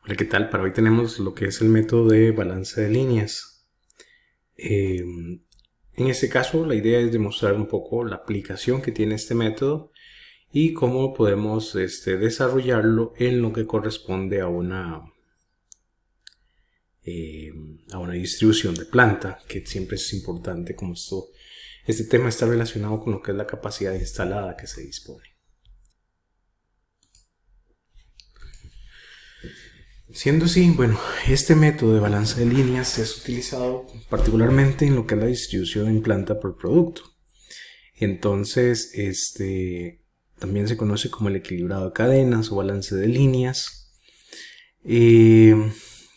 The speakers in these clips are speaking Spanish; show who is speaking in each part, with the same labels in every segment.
Speaker 1: Hola, ¿qué tal? Para hoy tenemos lo que es el método de balance de líneas. En este caso, la idea es demostrar un poco la aplicación que tiene este método y cómo podemos desarrollarlo en lo que corresponde a una distribución de planta, que siempre es importante, como este tema está relacionado con lo que es la capacidad instalada que se dispone. Siendo así, bueno, este método de balance de líneas es utilizado particularmente en lo que es la distribución en planta por producto. Entonces, también se conoce como el equilibrado de cadenas o balance de líneas.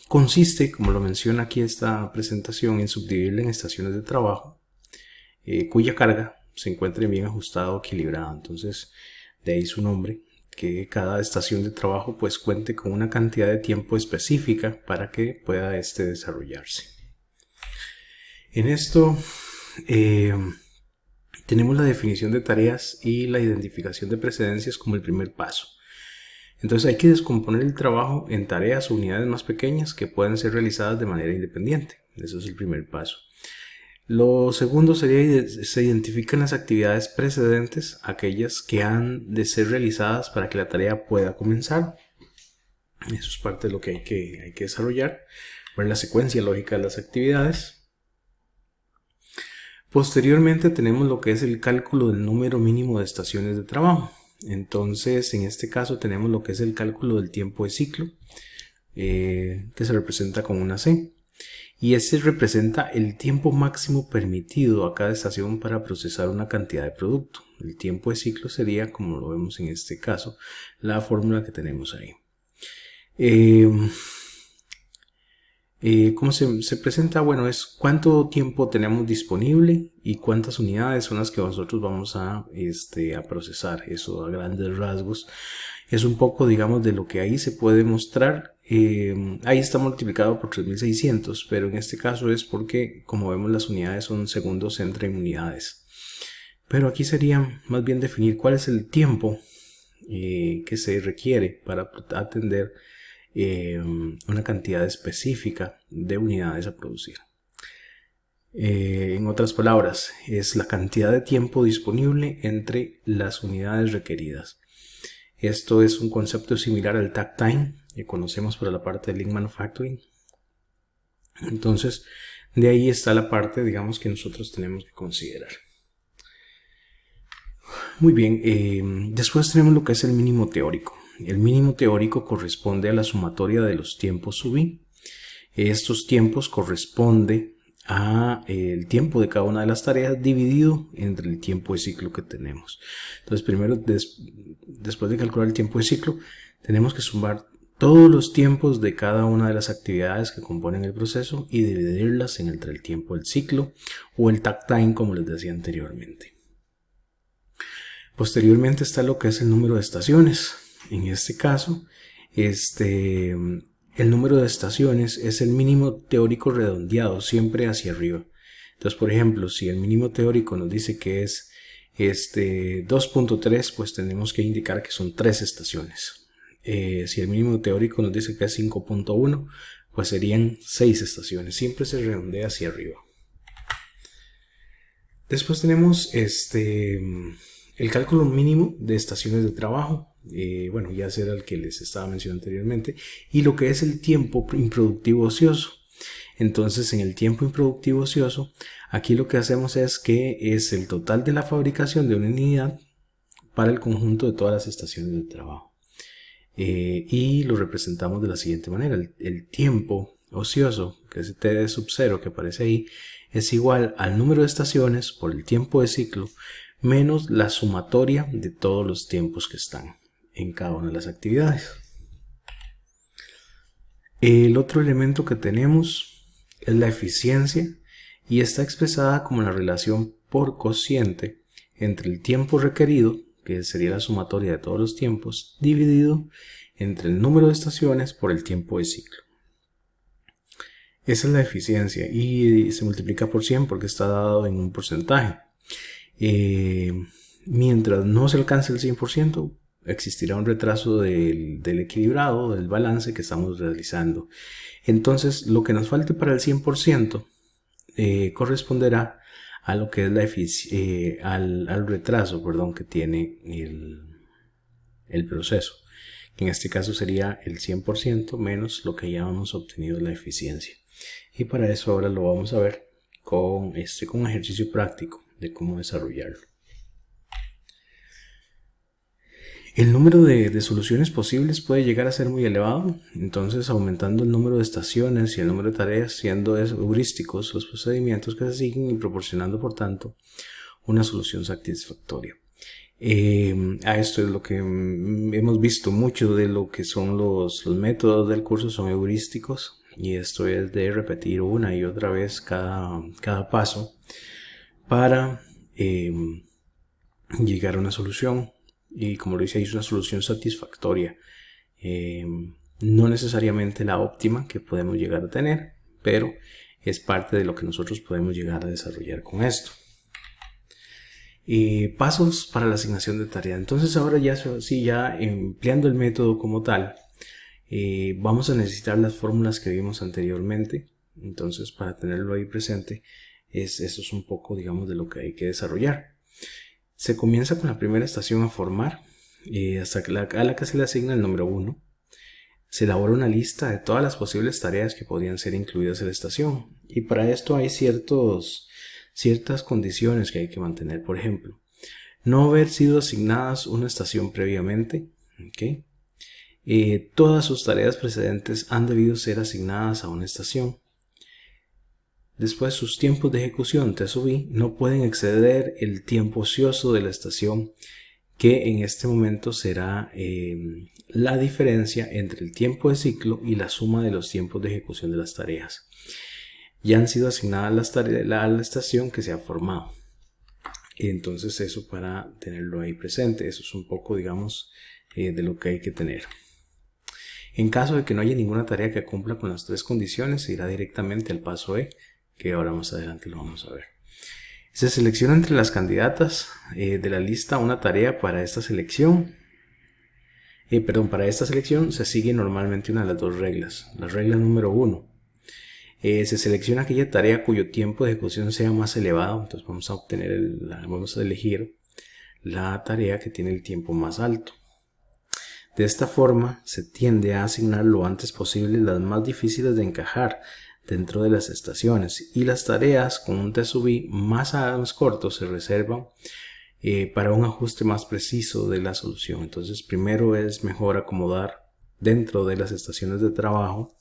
Speaker 1: Consiste, como lo menciona aquí esta presentación, en subdividirla en estaciones de trabajo cuya carga se encuentre bien ajustada o equilibrada. Entonces, de ahí su nombre, que cada estación de trabajo pues cuente con una cantidad de tiempo específica para que pueda desarrollarse. En esto tenemos la definición de tareas y la identificación de precedencias como el primer paso. Entonces hay que descomponer el trabajo en tareas o unidades más pequeñas que pueden ser realizadas de manera independiente. Eso es el primer paso. Lo segundo sería se identifican las actividades precedentes, aquellas que han de ser realizadas para que la tarea pueda comenzar. Eso es parte de lo que hay que desarrollar, ver la secuencia lógica de las actividades. Posteriormente tenemos lo que es el cálculo del número mínimo de estaciones de trabajo. Entonces, en este caso tenemos lo que es el cálculo del tiempo de ciclo, que se representa con una C. Y ese representa el tiempo máximo permitido a cada estación para procesar una cantidad de producto. El tiempo de ciclo sería, como lo vemos en este caso, la fórmula que tenemos ahí. ¿Cómo se presenta? Bueno, es cuánto tiempo tenemos disponible y cuántas unidades son las que nosotros vamos a procesar. Eso a grandes rasgos es un poco, digamos, de lo que ahí se puede mostrar. Ahí está multiplicado por 3600, pero en este caso es porque, como vemos, las unidades son segundos entre unidades. Pero aquí sería más bien definir cuál es el tiempo que se requiere para atender una cantidad específica de unidades a producir. En otras palabras, es la cantidad de tiempo disponible entre las unidades requeridas. Esto es un concepto similar al takt time que conocemos por la parte de Lean Manufacturing. Entonces, de ahí está la parte, digamos, que nosotros tenemos que considerar. Muy bien, después tenemos lo que es el mínimo teórico. El mínimo teórico corresponde a la sumatoria de los tiempos sub i. Estos tiempos corresponden a el tiempo de cada una de las tareas dividido entre el tiempo de ciclo que tenemos. Entonces, primero, después de calcular el tiempo de ciclo, tenemos que sumar todos los tiempos de cada una de las actividades que componen el proceso y dividirlas entre el tiempo del ciclo o el takt time, como les decía anteriormente. Posteriormente está lo que es el número de estaciones. En este caso, el número de estaciones es el mínimo teórico redondeado, siempre hacia arriba. Entonces, por ejemplo, si el mínimo teórico nos dice que es 2.3, pues tenemos que indicar que son 3 estaciones. Si el mínimo teórico nos dice que es 5.1, pues serían 6 estaciones. Siempre se redondea hacia arriba. Después tenemos el cálculo mínimo de estaciones de trabajo. Bueno, ya será el que les estaba mencionando anteriormente. Y lo que es el tiempo improductivo ocioso. Entonces, en el tiempo improductivo ocioso, aquí lo que hacemos es que es el total de la fabricación de una unidad para el conjunto de todas las estaciones de trabajo. Y lo representamos de la siguiente manera. El tiempo ocioso, que es T de sub 0 que aparece ahí, es igual al número de estaciones por el tiempo de ciclo menos la sumatoria de todos los tiempos que están en cada una de las actividades. El otro elemento que tenemos es la eficiencia y está expresada como la relación por cociente entre el tiempo requerido, que sería la sumatoria de todos los tiempos, dividido entre el número de estaciones por el tiempo de ciclo. Esa es la eficiencia y se multiplica por 100 porque está dado en un porcentaje. Mientras no se alcance el 100%, existirá un retraso del equilibrado, del balance que estamos realizando. Entonces, lo que nos falte para el 100% corresponderá a lo que es al retraso, perdón, que tiene el proceso. En este caso sería el 100% menos lo que ya hemos obtenido la eficiencia. Y para eso ahora lo vamos a ver con un ejercicio práctico de cómo desarrollarlo. El número de soluciones posibles puede llegar a ser muy elevado, entonces aumentando el número de estaciones y el número de tareas, siendo heurísticos los procedimientos que se siguen y proporcionando por tanto una solución satisfactoria. A esto es lo que hemos visto mucho de lo que son los métodos del curso, son heurísticos, y esto es de repetir una y otra vez cada paso para llegar a una solución. Y como lo dice ahí, es una solución satisfactoria, no necesariamente la óptima que podemos llegar a tener, pero es parte de lo que nosotros podemos llegar a desarrollar con esto. Pasos para la asignación de tarea. Entonces ahora ya empleando el método como tal, vamos a necesitar las fórmulas que vimos anteriormente. Entonces, para tenerlo ahí presente, eso es un poco, digamos, de lo que hay que desarrollar. Se comienza con la primera estación a formar, hasta a la que se le asigna el número 1. Se elabora una lista de todas las posibles tareas que podrían ser incluidas en la estación. Y para esto hay ciertas condiciones que hay que mantener. Por ejemplo, no haber sido asignadas una estación previamente. ¿Okay? Todas sus tareas precedentes han debido ser asignadas a una estación. Después, sus tiempos de ejecución TSUBI no pueden exceder el tiempo ocioso de la estación, que en este momento será la diferencia entre el tiempo de ciclo y la suma de los tiempos de ejecución de las tareas. Ya han sido asignadas las tareas a la estación que se ha formado. Entonces, eso para tenerlo ahí presente, eso es un poco, digamos, de lo que hay que tener. En caso de que no haya ninguna tarea que cumpla con las tres condiciones, se irá directamente al paso E, que ahora más adelante lo vamos a ver. Se selecciona entre las candidatas de la lista una tarea para esta selección. Para esta selección se sigue normalmente una de las dos reglas. La regla número 1. Se selecciona aquella tarea cuyo tiempo de ejecución sea más elevado. Entonces vamos a elegir la tarea que tiene el tiempo más alto. De esta forma se tiende a asignar lo antes posible las más difíciles de encajar dentro de las estaciones, y las tareas con un TSUBI más corto se reservan para un ajuste más preciso de la solución. Entonces, primero es mejor acomodar dentro de las estaciones de trabajo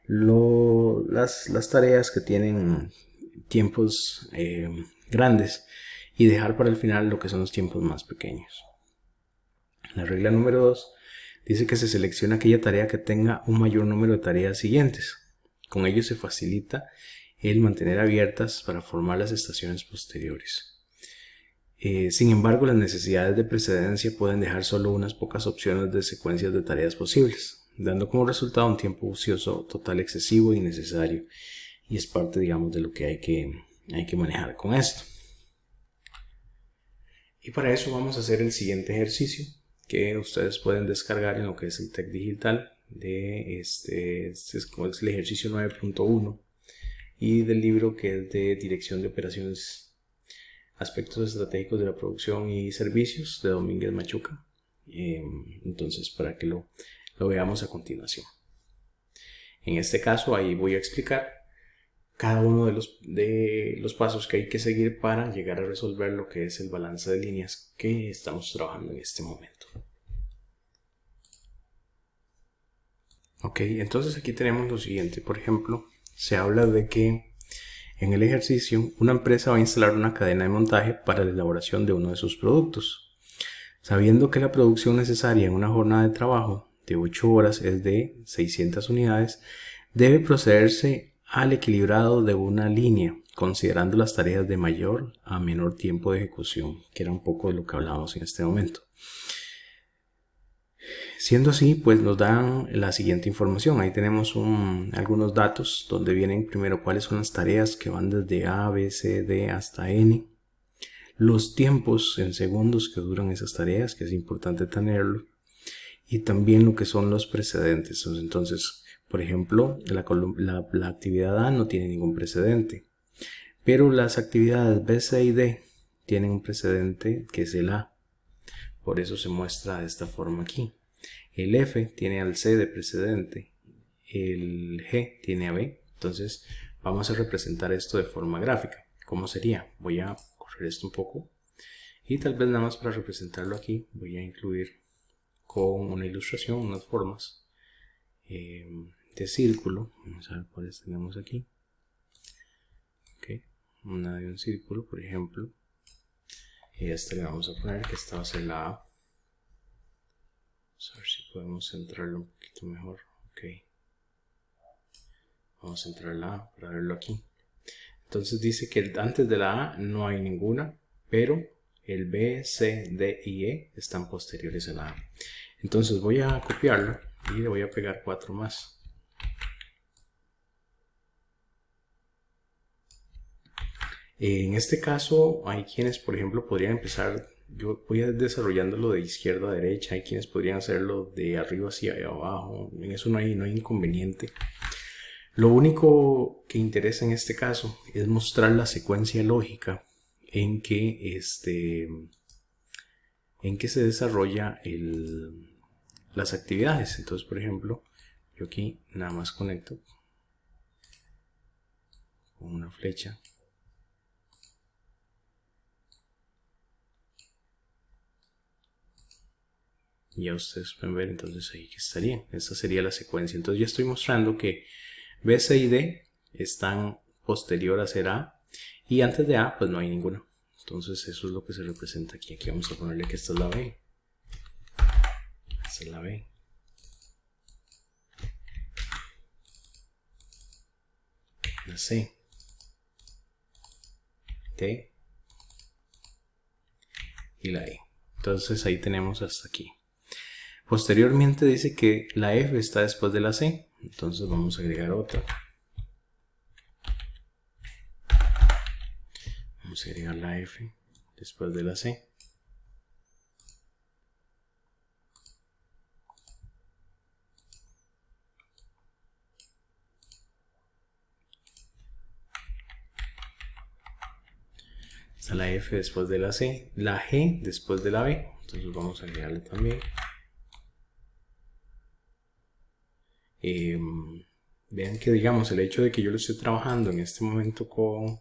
Speaker 1: las tareas que tienen tiempos grandes y dejar para el final lo que son los tiempos más pequeños. La regla número 2 dice que se selecciona aquella tarea que tenga un mayor número de tareas siguientes. Con ello se facilita el mantener abiertas para formar las estaciones posteriores. Sin embargo, las necesidades de precedencia pueden dejar solo unas pocas opciones de secuencias de tareas posibles, dando como resultado un tiempo ocioso total excesivo y innecesario. Y es parte, digamos, de lo que hay que manejar con esto. Y para eso vamos a hacer el siguiente ejercicio, que ustedes pueden descargar en lo que es el TEC Digital. Es el ejercicio 9.1 y del libro que es de Dirección de Operaciones, Aspectos Estratégicos de la Producción y Servicios, de Domínguez Machuca. Entonces, para que lo veamos a continuación. En este caso, ahí voy a explicar cada uno de los pasos que hay que seguir para llegar a resolver lo que es el balance de líneas que estamos trabajando en este momento. Ok, entonces aquí tenemos lo siguiente. Por ejemplo, se habla de que en el ejercicio una empresa va a instalar una cadena de montaje para la elaboración de uno de sus productos. Sabiendo que la producción necesaria en una jornada de trabajo de 8 horas es de 600 unidades, debe procederse al equilibrado de una línea, considerando las tareas de mayor a menor tiempo de ejecución, que era un poco de lo que hablábamos en este momento. Siendo así, pues nos dan la siguiente información. Ahí tenemos algunos datos donde vienen primero cuáles son las tareas que van desde A, B, C, D hasta N. los tiempos en segundos que duran esas tareas, que es importante tenerlo, y también lo que son los precedentes. Entonces, por ejemplo, la actividad A no tiene ningún precedente, pero las actividades B, C y D tienen un precedente que es el A. Por eso se muestra de esta forma aquí. El F tiene al C de precedente, el G tiene a B. Entonces vamos a representar esto de forma gráfica. ¿Cómo sería? Voy a correr esto un poco y tal vez nada más para representarlo aquí voy a incluir con una ilustración unas formas de círculo. Vamos a ver cuáles tenemos aquí. Okay. Una de un círculo, por ejemplo, y esta le vamos a poner que esta va a ser la A. Vamos a ver si podemos centrarlo un poquito mejor. Okay. Vamos a centrar la A para verlo aquí. Entonces dice que antes de la A no hay ninguna, pero el B, C, D y E están posteriores a la A. Entonces voy a copiarlo y le voy a pegar 4 más. En este caso hay quienes, por ejemplo, podrían empezar, yo voy desarrollándolo de izquierda a derecha, hay quienes podrían hacerlo de arriba hacia abajo, en eso no hay inconveniente. Lo único que interesa en este caso es mostrar la secuencia lógica en que se desarrolla las actividades. Entonces, por ejemplo, yo aquí nada más conecto con una flecha. Ya ustedes pueden ver entonces ahí que estaría. Esta sería la secuencia. Entonces ya estoy mostrando que B, C y D están posterior a ser A y antes de A pues no hay ninguna. Entonces eso es lo que se representa aquí. Aquí vamos a ponerle que esta es la B. Esta es la B. La C. D. Y la E. Entonces ahí tenemos hasta aquí. Posteriormente dice que la F está después de la C. Entonces vamos a agregar otra. Vamos a agregar la F después de la C. Está la F después de la C. La G después de la B. Entonces vamos a agregarle también. Vean que digamos el hecho de que yo lo estoy trabajando en este momento con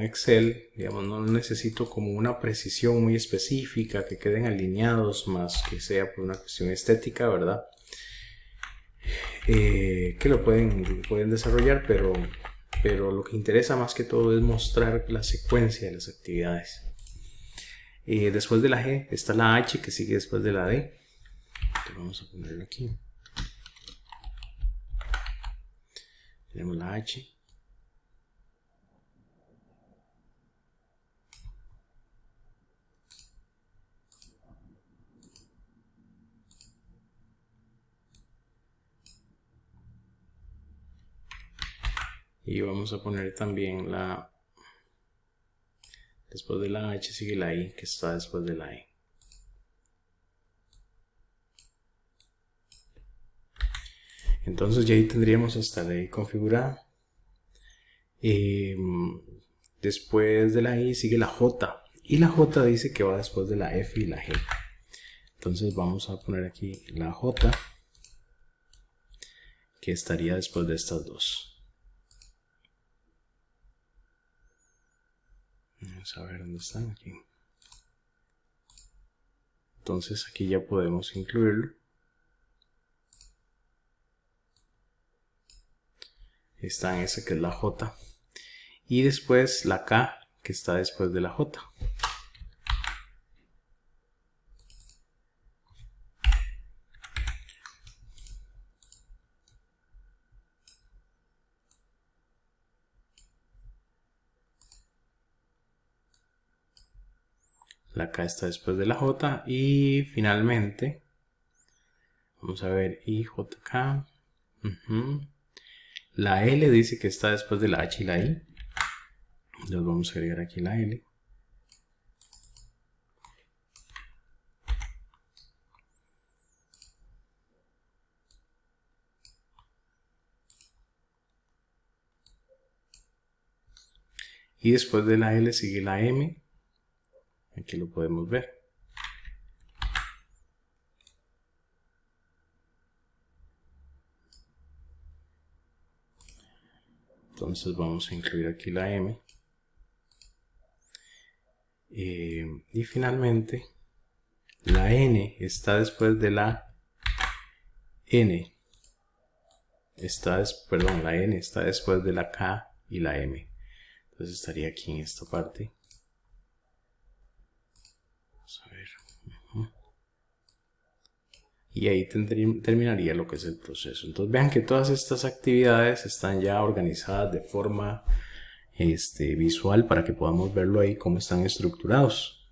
Speaker 1: Excel, digamos, no necesito como una precisión muy específica, que queden alineados, más que sea por una cuestión estética, ¿verdad? Que lo pueden desarrollar, pero lo que interesa más que todo es mostrar la secuencia de las actividades. Después de la G está la H que sigue después de la D. Entonces vamos a ponerlo aquí. Tenemos la H. Y vamos a poner también después de la H sigue la I que está después de la E. Entonces ya ahí tendríamos hasta la I configurada. Después de la I sigue la J. Y la J dice que va después de la F y la G. Entonces vamos a poner aquí la J, que estaría después de estas dos. Vamos a ver dónde están aquí. Entonces aquí ya podemos incluirlo. Está en esa que es la J. Y después la K que está después de la J. La K está después de la J y finalmente vamos a ver IJK. La L dice que está después de la H y la I. Les vamos a agregar aquí la L. Y después de la L sigue la M. Aquí lo podemos ver. Entonces vamos a incluir aquí la M. Y finalmente la N está después de la N. La N está después de la K y la M. Entonces estaría aquí en esta parte. Vamos a ver. Y ahí terminaría lo que es el proceso. Entonces vean que todas estas actividades están ya organizadas de forma visual para que podamos verlo ahí cómo están estructurados.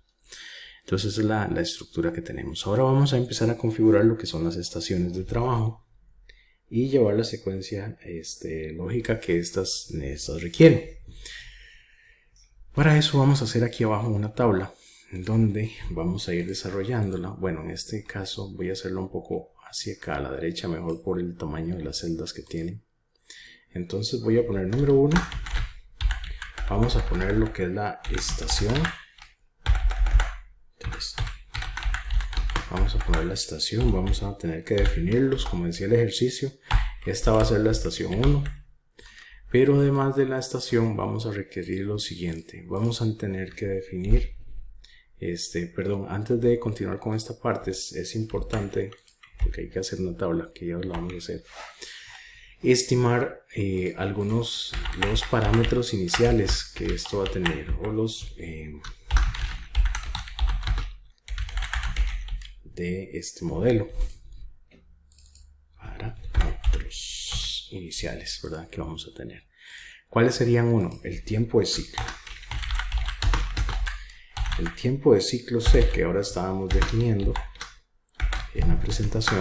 Speaker 1: Entonces esa es la estructura que tenemos. Ahora vamos a empezar a configurar lo que son las estaciones de trabajo y llevar la secuencia lógica que estas requieren. Para eso vamos a hacer aquí abajo una tabla donde vamos a ir desarrollándola. Bueno, en este caso voy a hacerlo un poco hacia acá a la derecha, mejor por el tamaño de las celdas que tienen. Entonces voy a poner número 1. Vamos a poner lo que es la estación. Vamos a poner la estación, vamos a tener que definirlos, como decía el ejercicio. Esta va a ser la estación 1. Pero además de la estación vamos a requerir lo siguiente. Vamos a tener que definir, antes de continuar con esta parte es importante, porque hay que hacer una tabla que ya la vamos a hacer. Estimar los parámetros iniciales que esto va a tener, o los de este modelo. Parámetros iniciales, ¿verdad? Que vamos a tener. ¿Cuáles serían? Uno, el tiempo de ciclo. El tiempo de ciclo C que ahora estábamos definiendo en la presentación,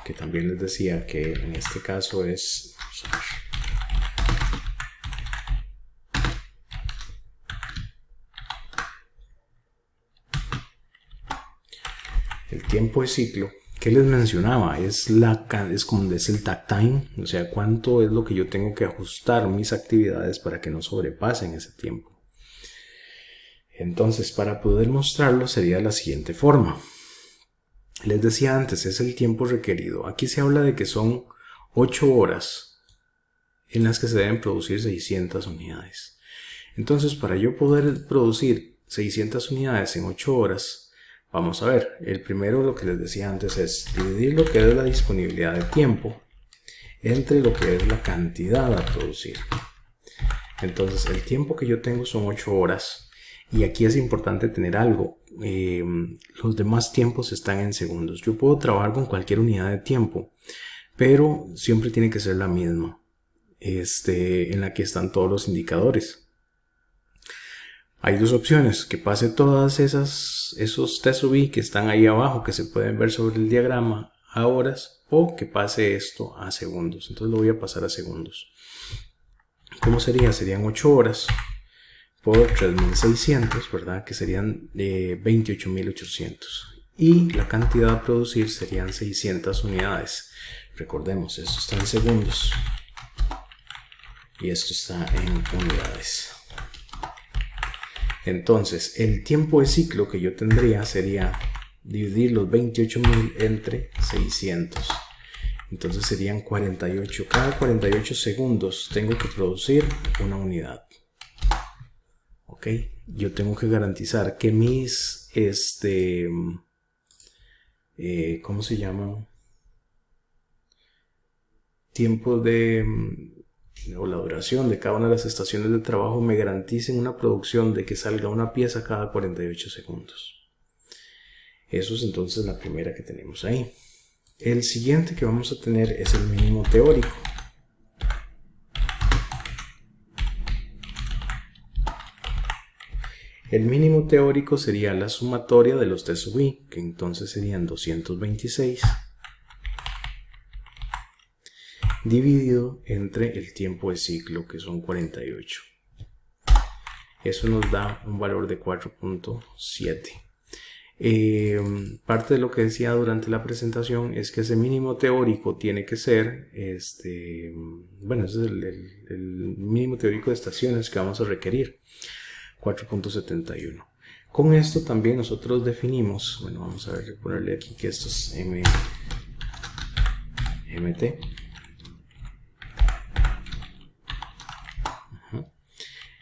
Speaker 1: que también les decía que en este caso es, el tiempo de ciclo. ¿Qué les mencionaba? Es como es el takt time, o sea, cuánto es lo que yo tengo que ajustar mis actividades para que no sobrepasen ese tiempo. Entonces, para poder mostrarlo sería de la siguiente forma. Les decía antes, es el tiempo requerido. Aquí se habla de que son 8 horas en las que se deben producir 600 unidades. Entonces, para yo poder producir 600 unidades en 8 horas, vamos a ver, el primero, lo que les decía antes, es dividir lo que es la disponibilidad de tiempo entre lo que es la cantidad a producir. Entonces, el tiempo que yo tengo son 8 horas. Y aquí es importante tener algo. Los demás tiempos están en segundos. Yo puedo trabajar con cualquier unidad de tiempo, pero siempre tiene que ser la misma, en la que están todos los indicadores. Hay dos opciones: que pase todas esos TSUV que están ahí abajo, que se pueden ver sobre el diagrama, a horas, o que pase esto a segundos. Entonces lo voy a pasar a segundos. ¿Cómo sería? Serían 8 horas por 3600, ¿verdad? Que serían 28.800. Y la cantidad a producir serían 600 unidades. Recordemos, esto está en segundos y esto está en unidades. Entonces, el tiempo de ciclo que yo tendría sería dividir los 28.000 entre 600. Entonces serían 48. Cada 48 segundos tengo que producir una unidad. Ok, yo tengo que garantizar que mis ¿cómo se llaman? Tiempos o la duración de cada una de las estaciones de trabajo me garanticen una producción de que salga una pieza cada 48 segundos. Eso es entonces la primera que tenemos ahí. El siguiente que vamos a tener es el mínimo teórico. El mínimo teórico sería la sumatoria de los TSUV, que entonces serían 226. dividido entre el tiempo de ciclo, que son 48. Eso nos da un valor de 4.7. Parte de lo que decía durante la presentación es que ese mínimo teórico tiene que ser bueno, ese es el mínimo teórico de estaciones que vamos a requerir, 4.71. Con esto también nosotros definimos, bueno, vamos a ver, ponerle aquí que esto es MT.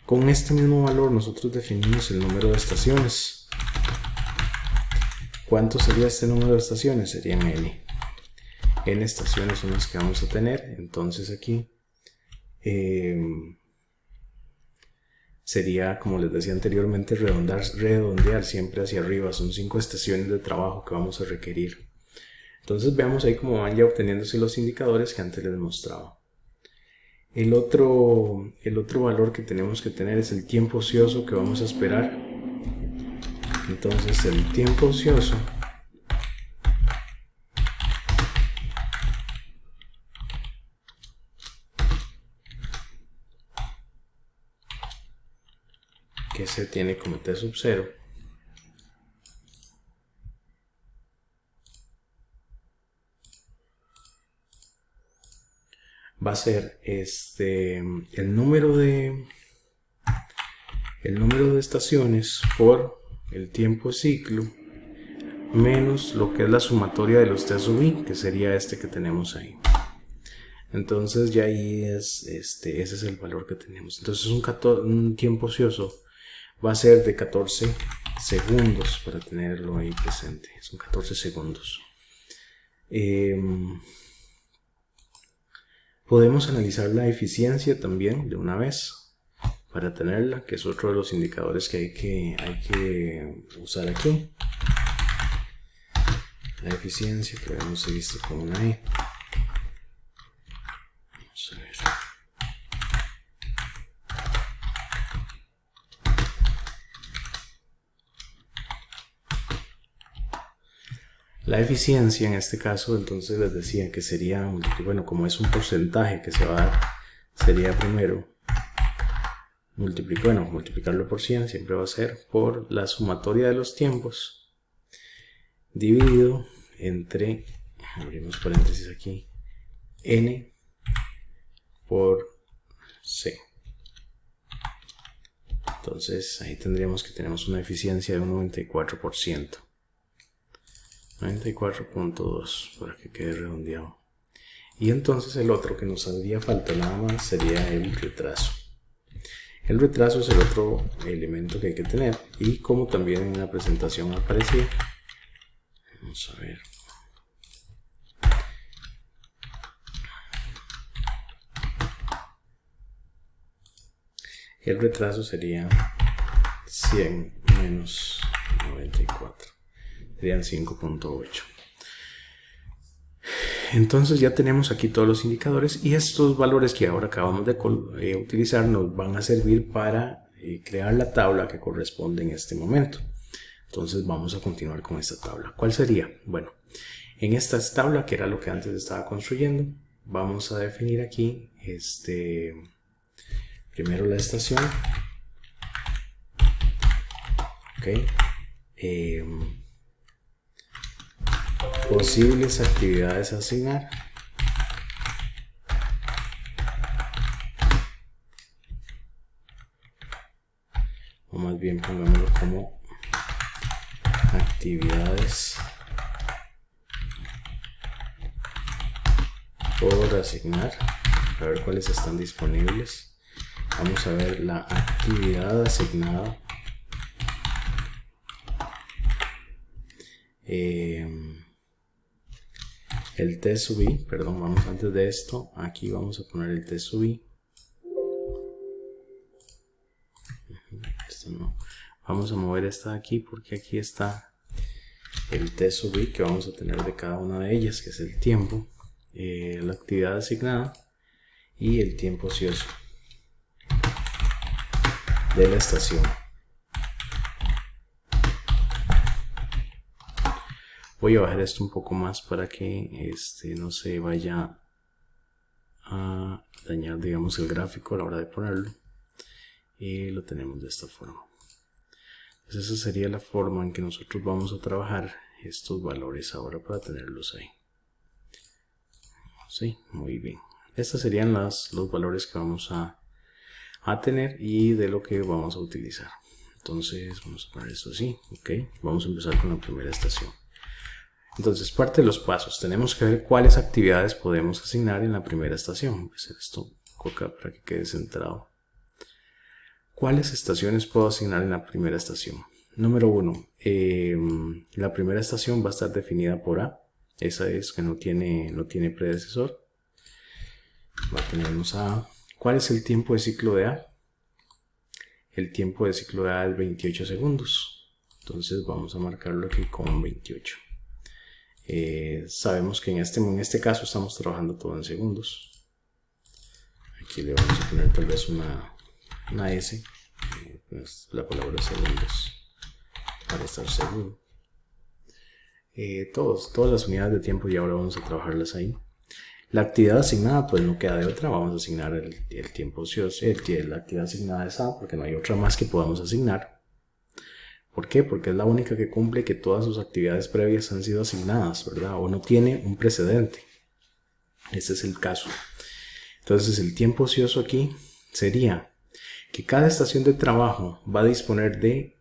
Speaker 1: Con este mismo valor nosotros definimos el número de estaciones. ¿Cuánto sería este número de estaciones? Serían N. N estaciones son las que vamos a tener. Entonces aquí sería, como les decía anteriormente, redondear siempre hacia arriba. Son 5 estaciones de trabajo que vamos a requerir. Entonces veamos ahí cómo van ya obteniéndose los indicadores que antes les mostraba. El otro valor que tenemos que tener es el tiempo ocioso que vamos a esperar. Entonces el tiempo ocioso que se tiene como T sub 0 va a ser el número de estaciones por el tiempo de ciclo menos lo que es la sumatoria de los T sub I, que sería este que tenemos ahí. Entonces ya ahí es ese es el valor que tenemos. Entonces un tiempo ocioso va a ser de 14 segundos, para tenerlo ahí presente. Son 14 segundos. Podemos analizar la eficiencia también de una vez para tenerla, que es otro de los indicadores que hay que usar aquí. La eficiencia que habíamos visto con una E. Vamos a ver. La eficiencia en este caso, entonces les decía que sería, bueno, como es un porcentaje que se va a dar, sería primero multiplicarlo por 100, siempre va a ser por la sumatoria de los tiempos dividido entre, abrimos paréntesis aquí, N por C. Entonces ahí tendríamos que tenemos una eficiencia de un 94%. 94.2 para que quede redondeado. Y entonces el otro que nos haría falta nada más sería el retraso. El retraso es el otro elemento que hay que tener, y como también en la presentación aparecía, vamos a ver. El retraso sería 100 menos 94. Serían 5.8. Entonces ya tenemos aquí todos los indicadores, y estos valores que ahora acabamos de utilizar nos van a servir para crear la tabla que corresponde en este momento. Entonces vamos a continuar con esta tabla. ¿Cuál sería? Bueno, en esta tabla, que era lo que antes estaba construyendo, vamos a definir aquí primero la estación. Ok. Posibles actividades a asignar. O más bien pongámoslo como actividades por asignar. A ver cuáles están disponibles. Vamos a ver la actividad asignada. El T sub I, perdón, vamos antes de esto, aquí vamos a poner el T sub I. Esto no. Vamos a mover esta de aquí porque aquí está el T sub I que vamos a tener de cada una de ellas, que es el tiempo, la actividad asignada y el tiempo ocioso de la estación. Voy a bajar esto un poco más para que no se vaya a dañar, digamos, el gráfico a la hora de ponerlo, y lo tenemos de esta forma. Entonces esa sería la forma en que nosotros vamos a trabajar estos valores ahora para tenerlos ahí. Sí, muy bien. Estos serían los valores que vamos a tener y de lo que vamos a utilizar. Entonces vamos a poner esto así. Ok, vamos a empezar con la primera estación. Entonces, parte de los pasos, tenemos que ver cuáles actividades podemos asignar en la primera estación. Voy a hacer esto acá para que quede centrado. ¿Cuáles estaciones puedo asignar en la primera estación? Número 1, la primera estación va a estar definida por A. Esa es que no tiene predecesor. Va a tenernos A. ¿Cuál es el tiempo de ciclo de A? El tiempo de ciclo de A es 28 segundos. Entonces vamos a marcarlo aquí con 28. Sabemos que en este caso estamos trabajando todo en segundos. Aquí le vamos a poner tal vez una S, pues la palabra segundos, para estar seguro. Todas las unidades de tiempo y ahora vamos a trabajarlas ahí. La actividad asignada, pues no queda de otra, vamos a asignar el tiempo ocioso, la actividad asignada es A, porque no hay otra más que podamos asignar. ¿Por qué? Porque es la única que cumple que todas sus actividades previas han sido asignadas, ¿verdad? O no tiene un precedente. Este es el caso. Entonces el tiempo ocioso aquí sería que cada estación de trabajo va a disponer de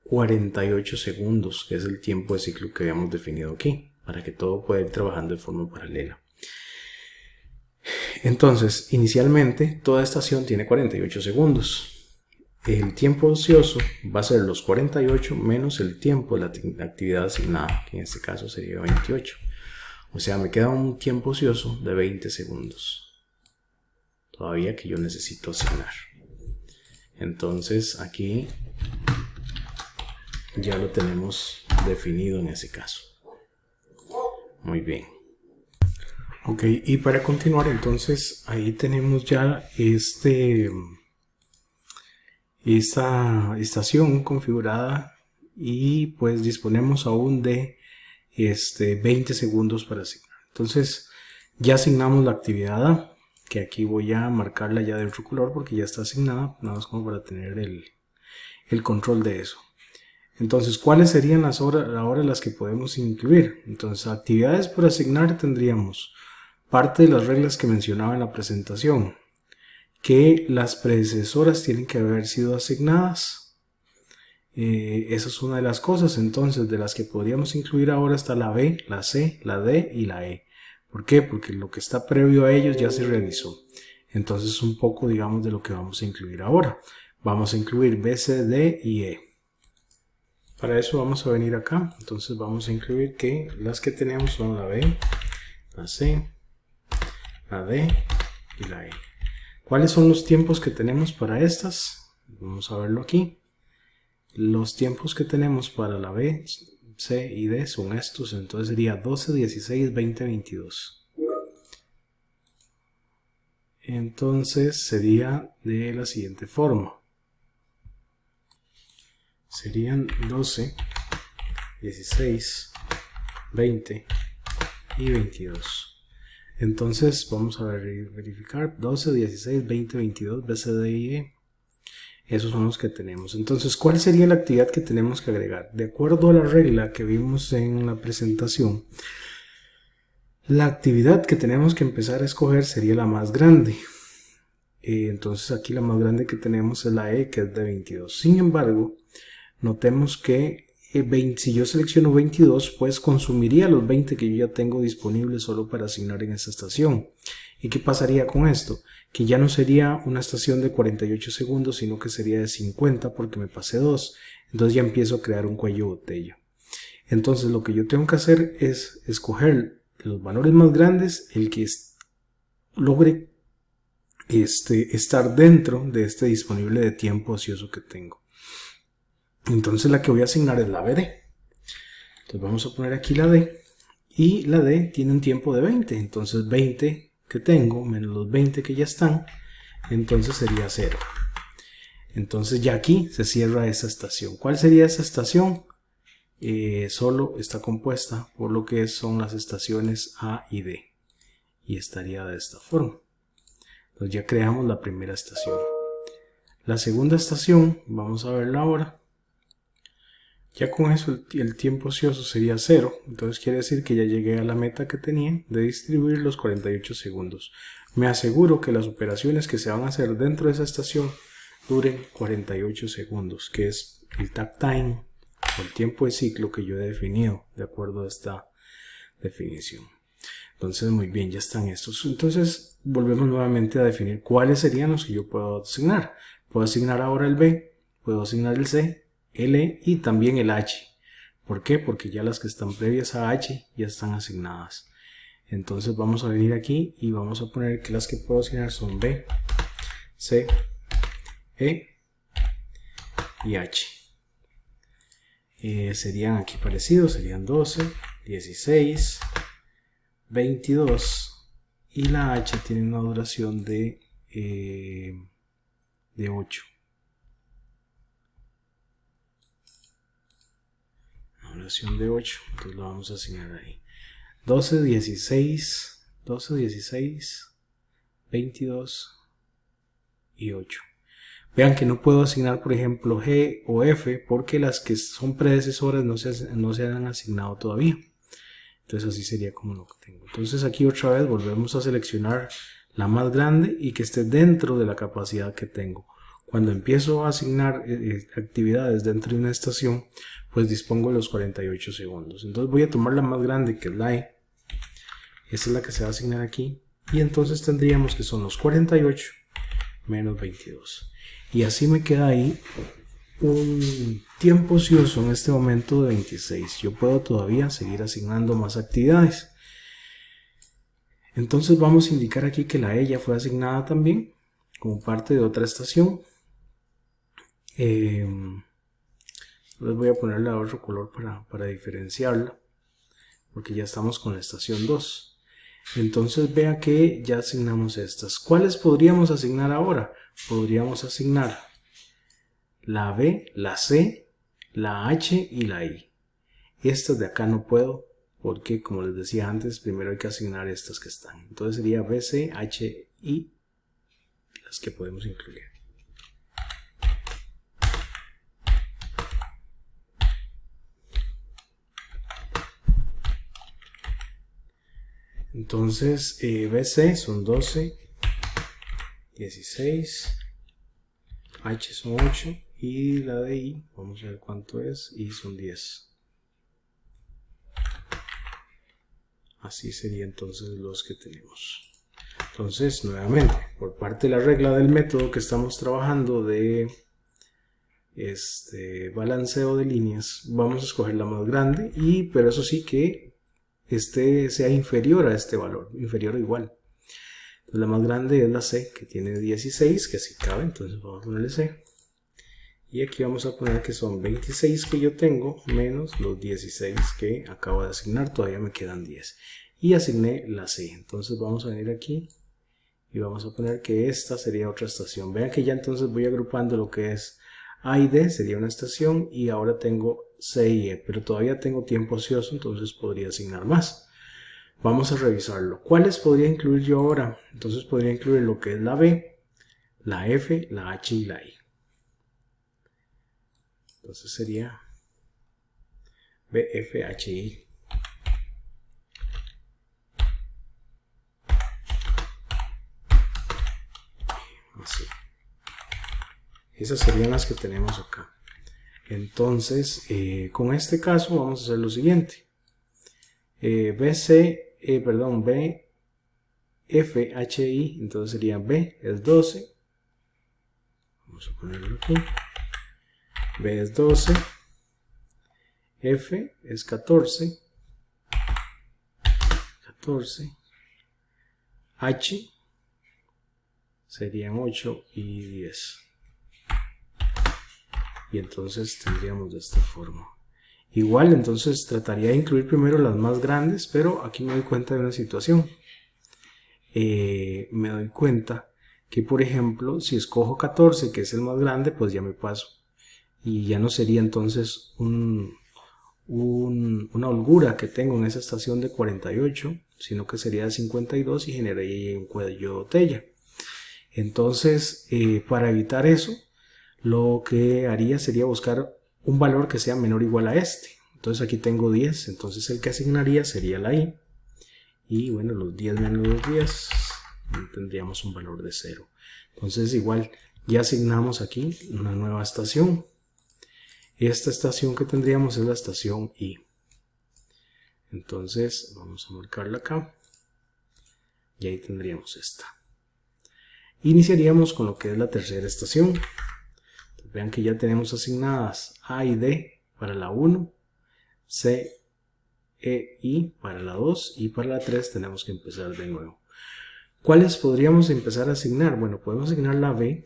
Speaker 1: 48 segundos, que es el tiempo de ciclo que habíamos definido aquí, para que todo pueda ir trabajando de forma paralela. Entonces, inicialmente, toda estación tiene 48 segundos. El tiempo ocioso va a ser los 48 menos el tiempo de la actividad asignada, que en este caso sería 28. O sea, me queda un tiempo ocioso de 20 segundos. Todavía que yo necesito asignar. Entonces, aquí ya lo tenemos definido en ese caso. Muy bien. Ok, y para continuar, entonces ahí tenemos ya esta estación configurada y pues disponemos aún de 20 segundos para asignar. Entonces ya asignamos la actividad A, que aquí voy a marcarla ya de otro color porque ya está asignada, nada más como para tener el control de eso. Entonces, ¿cuáles serían ahora las que podemos incluir? Entonces, actividades por asignar tendríamos parte de las reglas que mencionaba en la presentación, que las predecesoras tienen que haber sido asignadas. Esa es una de las cosas. Entonces, de las que podríamos incluir ahora está la B, la C, la D y la E. ¿Por qué? Porque lo que está previo a ellos ya se realizó. Entonces, un poco, digamos, de lo que vamos a incluir ahora. Vamos a incluir B, C, D y E. Para eso vamos a venir acá. Entonces, vamos a incluir que las que tenemos son la B, la C, la D y la E. ¿Cuáles son los tiempos que tenemos para estas? Vamos a verlo aquí. Los tiempos que tenemos para la B, C y D son estos. Entonces sería 12, 16, 20, 22. Entonces sería de la siguiente forma. Serían 12, 16, 20 y 22. Entonces vamos a verificar 12, 16, 20, 22, B, C, D y E. Esos son los que tenemos. Entonces, ¿cuál sería la actividad que tenemos que agregar? De acuerdo a la regla que vimos en la presentación, la actividad que tenemos que empezar a escoger sería la más grande. Entonces aquí la más grande que tenemos es la E, que es de 22. Sin embargo, notemos que si yo selecciono 22, pues consumiría los 20 que yo ya tengo disponibles solo para asignar en esta estación. ¿Y qué pasaría con esto? Que ya no sería una estación de 48 segundos, sino que sería de 50 porque me pasé 2. Entonces ya empiezo a crear un cuello de botella. Entonces lo que yo tengo que hacer es escoger los valores más grandes, el que logre estar dentro de este disponible de tiempo ocioso que tengo. Entonces la que voy a asignar es la BD. Entonces vamos a poner aquí la D. Y la D tiene un tiempo de 20. Entonces 20 que tengo menos los 20 que ya están, entonces sería 0. Entonces ya aquí se cierra esa estación. ¿Cuál sería esa estación? Solo está compuesta por lo que son las estaciones A y D. Y estaría de esta forma. Entonces ya creamos la primera estación. La segunda estación, vamos a verla ahora. Ya con eso el tiempo ocioso sería 0. Entonces quiere decir que ya llegué a la meta que tenía de distribuir los 48 segundos. Me aseguro que las operaciones que se van a hacer dentro de esa estación duren 48 segundos, que es el takt time o el tiempo de ciclo que yo he definido de acuerdo a esta definición. Entonces muy bien, ya están estos. Entonces volvemos nuevamente a definir cuáles serían los que yo puedo asignar. Puedo asignar ahora el B, puedo asignar el C, el E y también el H. ¿Por qué? Porque ya las que están previas a H ya están asignadas. Entonces vamos a venir aquí y vamos a poner que las que puedo asignar son B, C, E y H. Serían aquí parecidos, serían 12, 16, 22 y la H tiene una duración de 8. Una duración de 8, entonces lo vamos a asignar ahí. 12, 16, 12, 16, 22 y 8. Vean que no puedo asignar, por ejemplo, G o F porque las que son predecesoras no se han asignado todavía. Entonces así sería como lo que tengo. Entonces aquí otra vez volvemos a seleccionar la más grande y que esté dentro de la capacidad que tengo. Cuando empiezo a asignar actividades dentro de una estación, pues dispongo de los 48 segundos. Entonces voy a tomar la más grande, que es la E. Esta es la que se va a asignar aquí. Y entonces tendríamos que son los 48 menos 22. Y así me queda ahí un tiempo ocioso en este momento de 26. Yo puedo todavía seguir asignando más actividades. Entonces vamos a indicar aquí que la E ya fue asignada también como parte de otra estación. Les voy a ponerle otro color para diferenciarla, porque ya estamos con la estación 2. Entonces vea que ya asignamos estas. ¿Cuáles podríamos asignar ahora? Podríamos asignar la B, la C, la H y la I. Estas de acá no puedo porque, como les decía antes, primero hay que asignar estas que están. Entonces sería B, C, H, I las que podemos incluir. Entonces BC son 12, 16, H son 8 y la de I, vamos a ver cuánto es, I son 10. Así serían entonces los que tenemos. Entonces nuevamente, por parte de la regla del método que estamos trabajando de balanceo de líneas, vamos a escoger la más grande, pero eso sí que sea inferior a este valor, inferior o igual. Entonces, la más grande es la C, que tiene 16, que así cabe, entonces vamos a ponerle C. Y aquí vamos a poner que son 26 que yo tengo, menos los 16 que acabo de asignar, todavía me quedan 10. Y asigné la C, entonces vamos a venir aquí y vamos a poner que esta sería otra estación. Vean que ya entonces voy agrupando lo que es A y D, sería una estación, y ahora tengo C y E, pero todavía tengo tiempo ocioso, entonces podría asignar más. Vamos a revisarlo. ¿Cuáles podría incluir yo ahora? Entonces podría incluir lo que es la B, la F, la H y la I. Entonces sería B, F, H, I. Así. Esas serían las que tenemos acá. Entonces, con este caso vamos a hacer lo siguiente. B, F, H, I, entonces sería B es 12. Vamos a ponerlo aquí. B es 12. F es 14. 14. H serían 8 y 10. Y entonces tendríamos de esta forma. Igual entonces trataría de incluir primero las más grandes, pero aquí me doy cuenta de una situación. Me doy cuenta que, por ejemplo, si escojo 14, que es el más grande, pues ya me paso. Y ya no sería entonces una holgura que tengo en esa estación de 48, sino que sería de 52 y generaría un cuello de botella. Entonces, para evitar eso, lo que haría sería buscar un valor que sea menor o igual a este. Entonces aquí tengo 10, entonces el que asignaría sería la i. Y bueno, los 10 menos los 10 tendríamos un valor de 0. Entonces igual ya asignamos aquí una nueva estación. Esta estación que tendríamos es la estación i. Entonces vamos a marcarla acá. Y ahí tendríamos esta. Iniciaríamos con lo que es la tercera estación. Entonces, vean que ya tenemos asignadas A y D para la 1, C, E, I para la 2 y para la 3 tenemos que empezar de nuevo. ¿Cuáles podríamos empezar a asignar? Bueno, podemos asignar la B,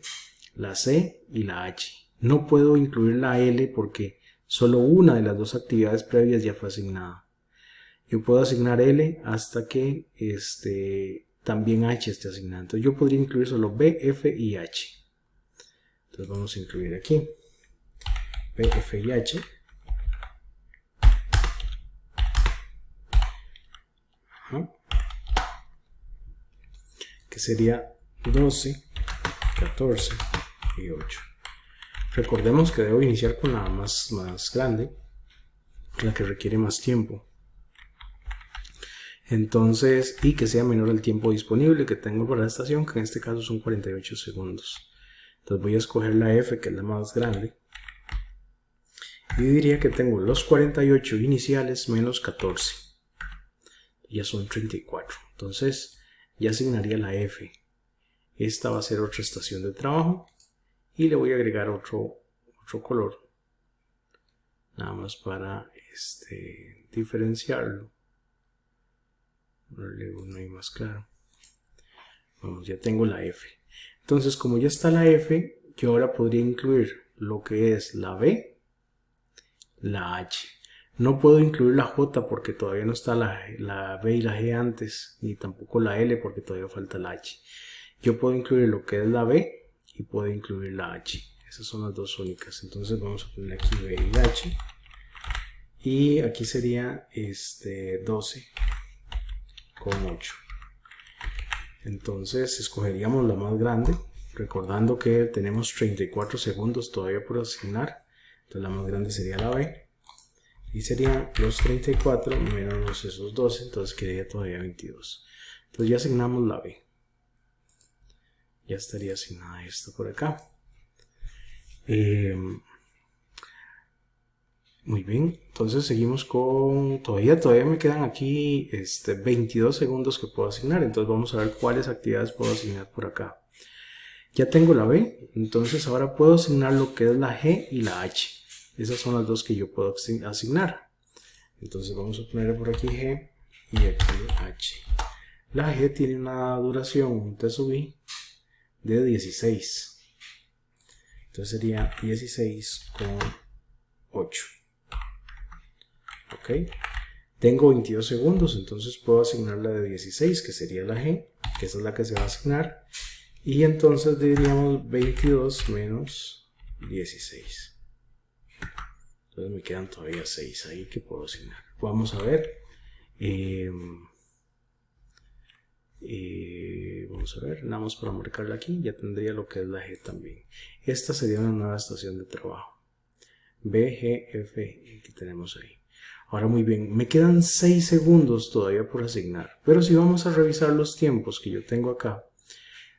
Speaker 1: la C y la H. No puedo incluir la L porque solo una de las dos actividades previas ya fue asignada. Yo puedo asignar L hasta que también H esté asignada. Entonces yo podría incluir solo B, F y H. Entonces vamos a incluir aquí B, F y H. Que sería 12, 14 y 8. Recordemos que debo iniciar con la más grande, la que requiere más tiempo. Entonces, y que sea menor el tiempo disponible que tengo para la estación, que en este caso son 48 segundos. Entonces voy a escoger la F, que es la más grande. Y diría que tengo los 48 iniciales menos 14. Ya son 34. Entonces, ya asignaría la F. Esta va a ser otra estación de trabajo. Y le voy a agregar otro color. Nada más para diferenciarlo. No hay más claro. Vamos, ya tengo la F. Entonces, como ya está la F, yo ahora podría incluir lo que es la B, la H. No puedo incluir la J porque todavía no está la B y la G antes, ni tampoco la L porque todavía falta la H. Yo puedo incluir lo que es la B y puedo incluir la H. Esas son las dos únicas. Entonces vamos a poner aquí B y H. Y aquí sería 12 con 8. Entonces escogeríamos la más grande, recordando que tenemos 34 segundos todavía por asignar. Entonces la más grande sería la B. Y serían los 34 menos esos 12, entonces quedaría todavía 22. Entonces ya asignamos la B. Ya estaría asignada esta por acá. Muy bien, entonces seguimos con... Todavía me quedan aquí 22 segundos que puedo asignar. Entonces vamos a ver cuáles actividades puedo asignar por acá. Ya tengo la B, entonces ahora puedo asignar lo que es la G y la H. Esas son las dos que yo puedo asignar. Entonces vamos a poner por aquí G y aquí H. La G tiene una duración, un T sub I, de 16. Entonces sería 16 con 8. Ok. Tengo 22 segundos, entonces puedo asignar la de 16, que sería la G, que esa es la que se va a asignar. Y entonces diríamos 22 menos 16. Entonces me quedan todavía 6 ahí que puedo asignar. Vamos a ver. Vamos a ver, nada más para marcarla aquí, ya tendría lo que es la G también. Esta sería una nueva estación de trabajo. B, G, F, que tenemos ahí. Ahora muy bien, me quedan 6 segundos todavía por asignar. Pero si vamos a revisar los tiempos que yo tengo acá,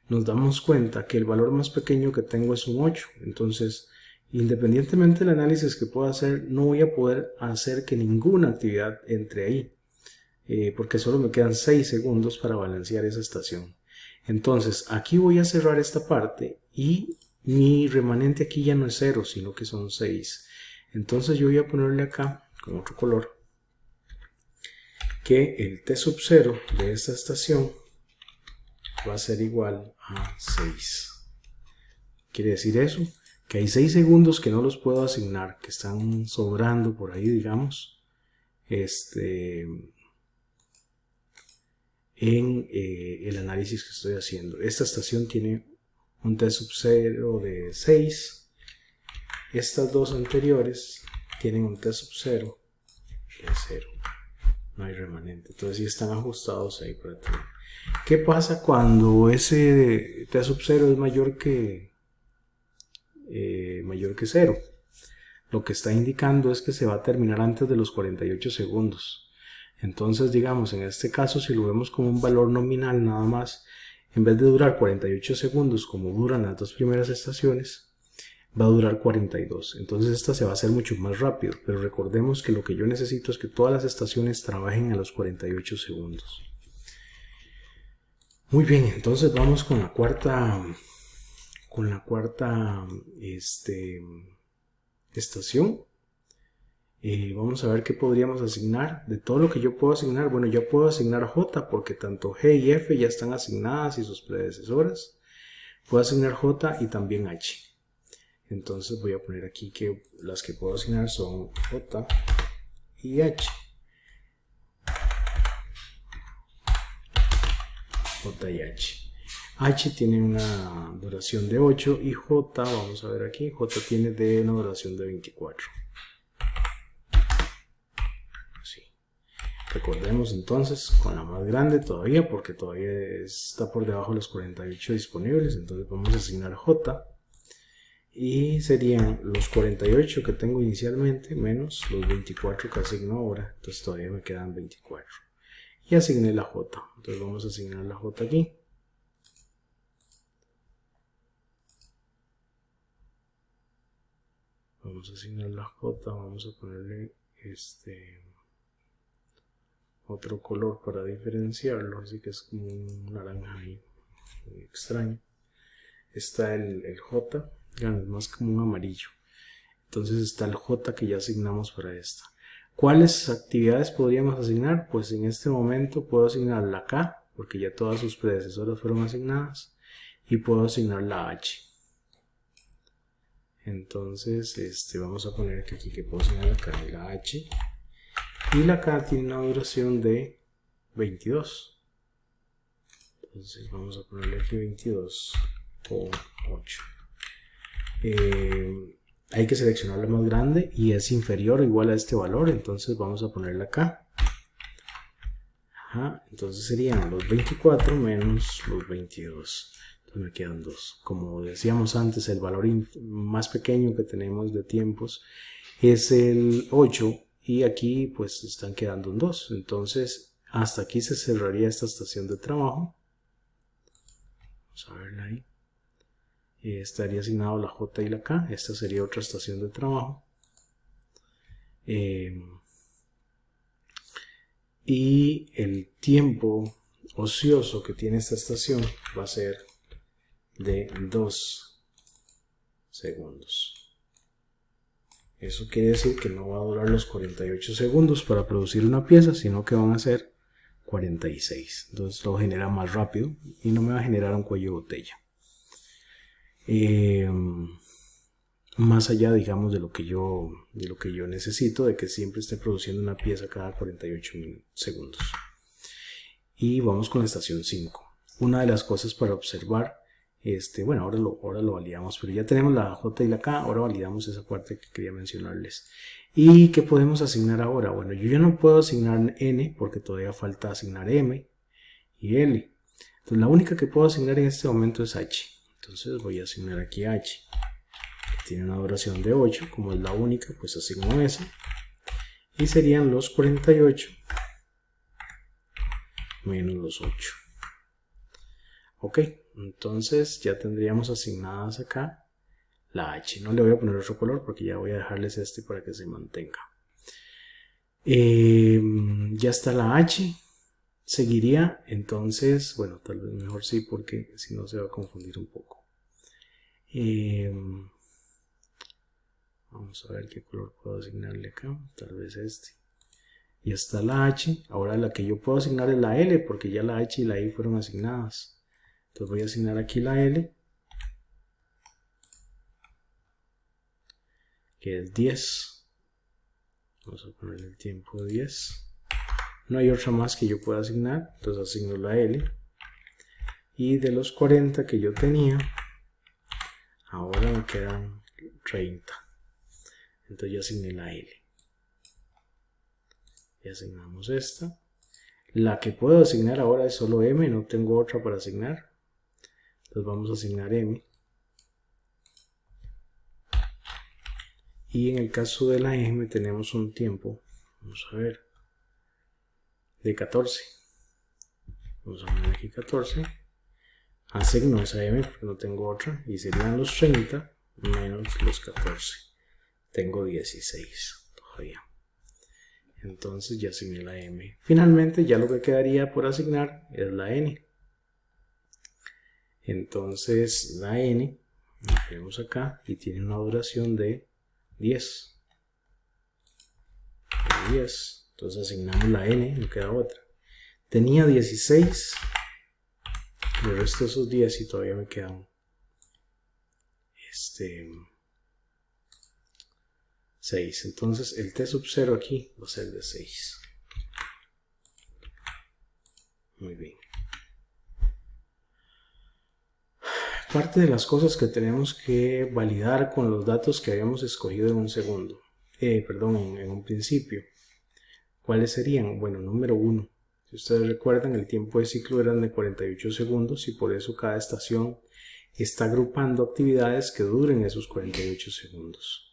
Speaker 1: nos damos cuenta que el valor más pequeño que tengo es un 8. Entonces, independientemente del análisis que pueda hacer, no voy a poder hacer que ninguna actividad entre ahí. Porque solo me quedan 6 segundos para balancear esa estación. Entonces aquí voy a cerrar esta parte y mi remanente aquí ya no es 0, sino que son 6. Entonces yo voy a ponerle acá con otro color que el T sub 0 de esta estación va a ser igual a 6. ¿Quiere decir eso? Que hay 6 segundos que no los puedo asignar, que están sobrando por ahí, digamos. En el análisis que estoy haciendo. Esta estación tiene un T sub 0 de 6. Estas dos anteriores tienen un T sub 0 de 0. No hay remanente. Entonces sí están ajustados ahí para tener. ¿Qué pasa cuando ese t sub 0 es mayor que 0? Lo que está indicando es que se va a terminar antes de los 48 segundos. Entonces, digamos, en este caso, si lo vemos como un valor nominal nada más, en vez de durar 48 segundos como duran las dos primeras estaciones, va a durar 42. Entonces esta se va a hacer mucho más rápido, pero recordemos que lo que yo necesito es que todas las estaciones trabajen a los 48 segundos. Muy bien, entonces vamos con la cuarta estación. Vamos a ver qué podríamos asignar. De todo lo que yo puedo asignar, bueno, yo puedo asignar J porque tanto G y F ya están asignadas y sus predecesoras. Puedo asignar J y también H. Entonces voy a poner aquí que las que puedo asignar son J y H. J y H. H tiene una duración de 8 y J, vamos a ver aquí, J tiene una duración de 24. Sí. Recordemos entonces con la más grande todavía, porque todavía está por debajo de los 48 disponibles, entonces vamos a asignar J. Y serían los 48 que tengo inicialmente menos los 24 que asigno ahora, entonces todavía me quedan 24. Y asigné la J, entonces vamos a asignar la J aquí. Vamos a asignar la J, vamos a ponerle otro color para diferenciarlo, así que es como un naranja ahí, muy extraño. Está el J, es más como un amarillo. Entonces está el J que ya asignamos para esta. ¿Cuáles actividades podríamos asignar? Pues en este momento puedo asignar la K, porque ya todas sus predecesoras fueron asignadas, y puedo asignar la H. Entonces vamos a poner que aquí que puedo asignar la K y la H, y la K tiene una duración de 22. Entonces vamos a ponerle aquí 22 o 8. Hay que seleccionar la más grande y es inferior o igual a este valor, entonces vamos a ponerla acá. Entonces serían los 24 menos los 22. Entonces me quedan 2. Como decíamos antes, el valor más pequeño que tenemos de tiempos es el 8 y aquí pues están quedando en 2. Entonces hasta aquí se cerraría esta estación de trabajo. Vamos a verla ahí. Estaría asignado la J y la K. Esta sería otra estación de trabajo. Y el tiempo ocioso que tiene esta estación va a ser de 2 segundos. Eso quiere decir que no va a durar los 48 segundos para producir una pieza, sino que van a ser 46. Entonces lo genera más rápido y no me va a generar un cuello de botella. Más allá, digamos, de lo que yo necesito, de que siempre esté produciendo una pieza cada 48 segundos. Y vamos con la estación 5. Una de las cosas para observar, bueno, ahora lo validamos, pero ya tenemos la J y la K, ahora validamos esa parte que quería mencionarles. ¿Y qué podemos asignar ahora? Bueno, yo ya no puedo asignar N porque todavía falta asignar M y L. Entonces la única que puedo asignar en este momento es H. Entonces voy a asignar aquí H, que tiene una duración de 8, como es la única, pues asigno esa. Y serían los 48 menos los 8. Ok, entonces ya tendríamos asignadas acá la H. No le voy a poner otro color porque ya voy a dejarles este para que se mantenga. Ya está la H. Seguiría, entonces, bueno, tal vez mejor sí, porque si no se va a confundir un poco. Vamos a ver qué color puedo asignarle acá, tal vez este. Ya está la H, ahora la que yo puedo asignar es la L, porque ya la H y la I fueron asignadas. Entonces voy a asignar aquí la L, que es 10. Vamos a poner el tiempo de 10. No hay otra más que yo pueda asignar, entonces asigno la L. Y de los 40 que yo tenía, ahora me quedan 30. Entonces ya asigné la L. Y asignamos esta. La que puedo asignar ahora es solo M, no tengo otra para asignar. Entonces vamos a asignar M. Y en el caso de la M tenemos un tiempo, vamos a ver, de 14. Vamos a poner aquí 14. Asigno esa M porque no tengo otra. Y serían los 30 menos los 14. Tengo 16 todavía. Entonces ya asigné la M. Finalmente ya lo que quedaría por asignar es la N. Entonces la N, la vemos acá y tiene una duración de 10. 10. Entonces asignamos la N, no queda otra. Tenía 16. Le resto esos 10 y todavía me quedan 6. Entonces el t sub 0 aquí va a ser de 6. Muy bien. Parte de las cosas que tenemos que validar con los datos que habíamos escogido en un segundo. En un principio. ¿Cuáles serían? Bueno, número 1. Si ustedes recuerdan, el tiempo de ciclo eran de 48 segundos y por eso cada estación está agrupando actividades que duren esos 48 segundos.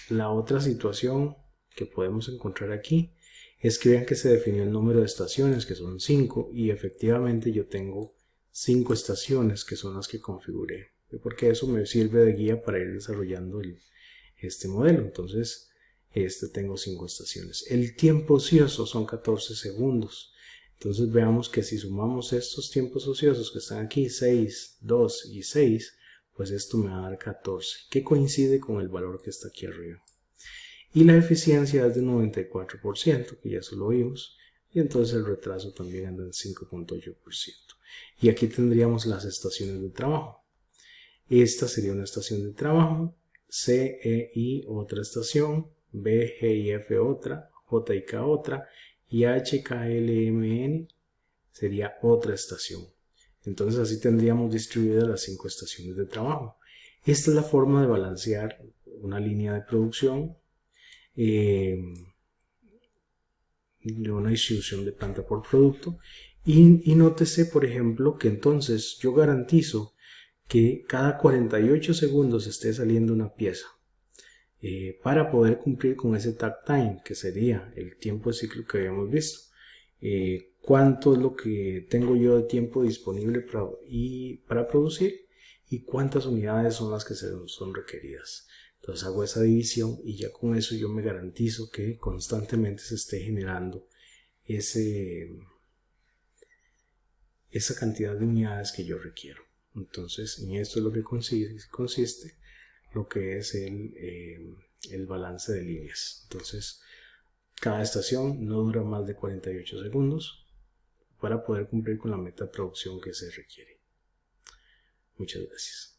Speaker 1: La otra situación que podemos encontrar aquí es que vean que se definió el número de estaciones, que son 5, y efectivamente yo tengo 5 estaciones que son las que configuré, porque eso me sirve de guía para ir desarrollando este modelo. Entonces tengo 5 estaciones. El tiempo ocioso son 14 segundos. Entonces veamos que si sumamos estos tiempos ociosos que están aquí, 6, 2 y 6, pues esto me va a dar 14, que coincide con el valor que está aquí arriba. Y la eficiencia es de 94%, que ya eso lo vimos, y entonces el retraso también anda en 5.8%. Y aquí tendríamos las estaciones de trabajo. Esta sería una estación de trabajo, C, E, I otra estación, B, G y F otra, J y K otra, y H, K, L, M, N sería otra estación. Entonces así tendríamos distribuidas las 5 estaciones de trabajo. Esta es la forma de balancear una línea de producción de una distribución de planta por producto. Y nótese, por ejemplo, que entonces yo garantizo que cada 48 segundos esté saliendo una pieza. Para poder cumplir con ese takt time, que sería el tiempo de ciclo que habíamos visto. Cuánto es lo que tengo yo de tiempo disponible para producir y cuántas unidades son las que son requeridas. Entonces hago esa división y ya con eso yo me garantizo que constantemente se esté generando esa cantidad de unidades que yo requiero. Entonces en esto es lo que consiste lo que es el balance de líneas. Entonces cada estación no dura más de 48 segundos para poder cumplir con la meta de producción que se requiere. Muchas gracias.